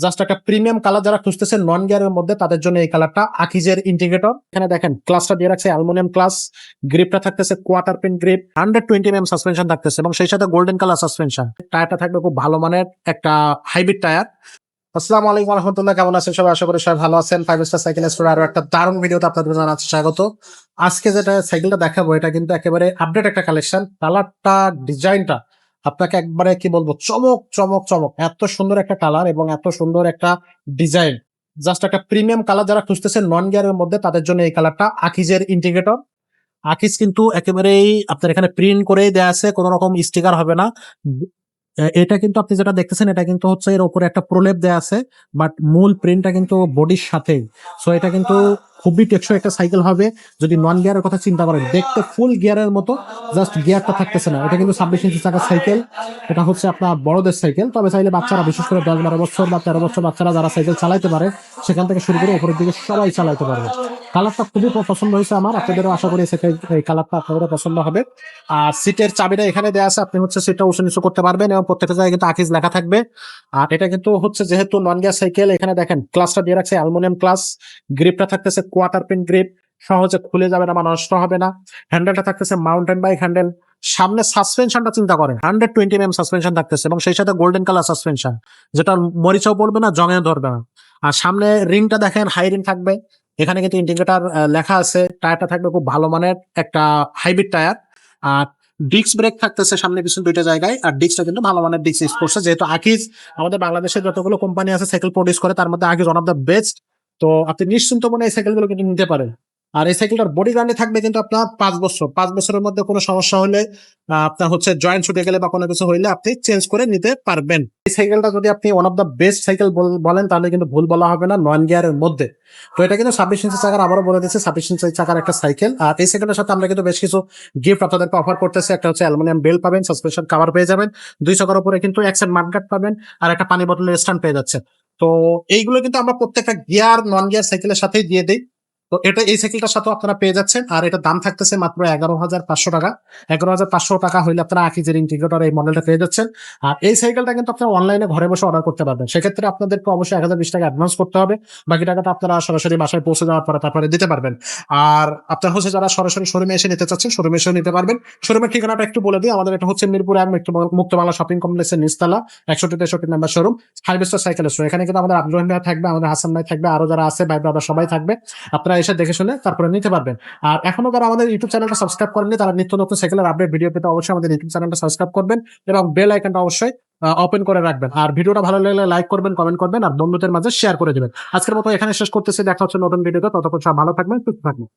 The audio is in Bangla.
জাস্ট একটা প্রিমিয়াম কালার যারা খুঁজতেছেন নন গিয়ারের মধ্যে তাদের জন্য এই কালারটা আকিজের ইন্ডিকেটর। এখানে দেখেন ক্লাসটা দিয়ে রাখছে অ্যালুমিনিয়াম ক্লাস, গ্রিপটা থাকতেছে quarter pin grip, 120 mm suspension থাকতেছে এবং সেই সাথে গোল্ডেন কালার সাসপেনশন। টায়ারটা থাকবে খুব ভালো মানের একটা হাইব্রিড টায়ার। আসসালামু আলাইকুম রহমতুল্লাহ, কেমন আছেন সবাই? আশা করি সবাই ভালো আছেন। 5 স্টার সাইকেল স্টোর আরো একটা দারুণ ভিডিওতে আপনাদের জানাচ্ছি স্বাগত। আজকে যেটা সাইকেলটা দেখাবো এটা কিন্তু একেবারে আপডেট একটা কালেকশন। কালারটা, ডিজাইনটা আপনাকে একবারে কি বলবো, চমক চমক চমক। এত সুন্দর একটা কালার এবং এত সুন্দর একটা ডিজাইন। জাস্ট একটা প্রিমিয়াম কালার যারা খুঁজতেছেন নন গিয়ারের মধ্যে তাদের জন্য এই কালারটা আকিজের ইন্ডিকেটর। আকিজ কিন্তু একেবারেই আপনার এখানে প্রিন্ট করেই দেয়া আছে, কোনো রকম স্টিকার হবে না। এটা কিন্তু আপনি যেটা দেখতেছেন এটা কিন্তু হচ্ছে এর উপরে একটা প্রলেপ দেয়া আছে, বাট মূল প্রিন্টটা কিন্তু বডির সাথেই। সো এটা কিন্তু খুবই টেকসই একটা সাইকেল হবে। যদি নন গিয়ারের কথা চিন্তা করেন, দেখতে ফুল গিয়ারের মতো, জাস্ট গিয়ারটা থাকতেছে না। এটা কিন্তু 26 ইঞ্চি চাকার সাইকেল। এটা হচ্ছে আপনার বড়দের সাইকেল, তবে চাইলে বাচ্চারা, বিশেষ করে 10-12 বছর বা 13 বছর বাচ্চারা যারা সাইকেল চালাইতে পারে, সেখান থেকে শুরু করে উপরের দিকে সবাই চালাইতে পারবে। কালারটা খুবই পছন্দ হয়েছে আমার, আপনাদেরও আশা করি এই কালারটা আপনাদেরও পছন্দ হবে। আর সিটের চাবিটা এখানে দেওয়া আছে, আপনি হচ্ছে সিটটা উঁচু নিচু করতে পারবেন এবং প্রত্যেকটা জায়গায় কিন্তু আকিজ লেখা থাকবে। আর এটা কিন্তু হচ্ছে যেহেতু নন গ্যাস সাইকেল, এখানে দেখেন ক্লাসটা দিয়ে রাখছে অ্যালুমিনিয়াম ক্লাস, গ্রিপটা থাকতেছে কোয়ার্টার পিন গ্রিপ, সহজে খুলে যাবে না বা নষ্ট হবে না। হ্যান্ডেলটা থাকতেছে মাউন্টেন বাইক হ্যান্ডেল। সামনে সাসপেনশনটা চিন্তা করেন, 120 mm সাসপেনশন থাকতেছে এবং সেই সাথে গোল্ডেন কালার সাসপেনশন, যেটা মরিচাও পড়বে না, জঙে ধরবে না। আর সামনে রিংটা দেখেন হাই রিং থাকবে। এখানে কিন্তু ইন্ডিকেটর লেখা আছে। টায়ারটা থাকবে খুব ভালো মানের একটা হাইব্রিড টায়ার। আর ডিস্ক ব্রেক থাকতেছে সামনে পিছনে দুইটা জায়গায়। আর ডিস্কটা কিন্তু ভালো মানের ডিস্ক ইউজ করছে, যেহেতু আকিজ আমাদের বাংলাদেশের যতগুলো কোম্পানি আছে সাইকেল প্রডিউস করে তার মধ্যে Akij one of the best. তো আপনি নিশ্চিন্ত মনে এই সাইকেলগুলো কিন্তু নিতে পারেন। আর এই সাইকেলটার বডি গ্যারান্টি থাকবে কিন্তু আপনার 5 বছর। 5 বছরের মধ্যে কোনো সমস্যা হলে, আপনার হচ্ছে জয়েন্ট ছুটে গেলে বা কোনো কিছু হইলে আপনি চেঞ্জ করে নিতে পারবেন। এই সাইকেলটা যদি আপনি one of the best cycle বলেন তাহলে কিন্তু ভুল বলা হবে না নন গিয়ারের মধ্যে। তো এটা কিন্তু 26 ইঞ্চি চাকার, আবারও বলে দিচ্ছে 26 ইঞ্চি চাকার একটা সাইকেল। আর এই সাইকেলের সাথে আমরা কিন্তু বেশ কিছু গিফট আপনাদেরকে অফার করতেছি। একটা হচ্ছে অ্যালুমিনিয়াম বেল্ট পাবেন, সাসপেনশন কভার পেয়ে যাবেন, 2 চাকার উপরে কিন্তু এক্সেন্ট মাডগার্ড পাবেন, আর একটা পানি বোতলের স্ট্যান্ড পেয়ে যাচ্ছে। তো এইগুলো কিন্তু আমরা প্রত্যেকটা গিয়ার নন গিয়ার সাইকেলের সাথেই দিয়ে দিই। তো এটা এই সাইকেলটার সাথে আপনারা পেয়ে যাচ্ছেন। আর এটা দাম থাকতেছে মাত্র 11,500 টাকা। 11,500 টাকা হইলে আপনারা আকিজের ইন্টিগ্রেটর এই মডেলটা পেয়ে যাচ্ছেন। আর এই সাইকেলটা কিন্তু আপনারা অনলাইনে ঘরে বসে অর্ডার করতে পারবেন। সেক্ষেত্রে আপনাদেরকে অবশ্যই 1020 টাকা অ্যাডভান্স করতে হবে। বাকি টাকাটা আপনারা সরাসরি বাসায় পৌঁছে যাওয়ার পরে তারপরে দিতে পারবেন। আর আপনার হচ্ছে যারা সরাসরি শোরুমে এসে নিতে চাচ্ছেন, শোরুমে এসেও নিতে পারবেন। শোরুমের ঠিকানাটা একটু বলে দিই, আমাদের এটা হচ্ছে মিরপুর এক মুক্ত বাংলা শপিং কমপ্লেক্সের নিচতলা 61-63 number showroom, 5 star cycle store. এখানে কিন্তু আমাদের আব্দুল রহিম ভাই থাকবে, আমাদের হাসান ভাই থাকবে, আরো যারা আছে ভাই ব্রাদার সবাই থাকবে। আপনারা এসে দেখে শুনে তারপরে নিতে পারবেন। আর এখনো যারা আমাদের ইউটিউব চ্যানেলটা সাবস্ক্রাইব করেননি, তারা নিত্য নতুন সাইকেলের আপডেট ভিডিও পেতে অবশ্যই আমাদের ইউটিউব চ্যানেলটা সাবস্ক্রাইব করবেন এবং বেল আইকনটা অবশ্যই ওপেন করে রাখবেন। আর ভিডিওটা ভালো লাগলে লাইক করবেন, কমেন্ট করবেন আর বন্ধুদের মাঝে শেয়ার করে দিবেন। আজকের মতো এখানে শেষ করতেছি, দেখা হচ্ছে নতুন ভিডিওতে। ততক্ষণ সব ভালো থাকবেন, সুস্থ থাকবেন।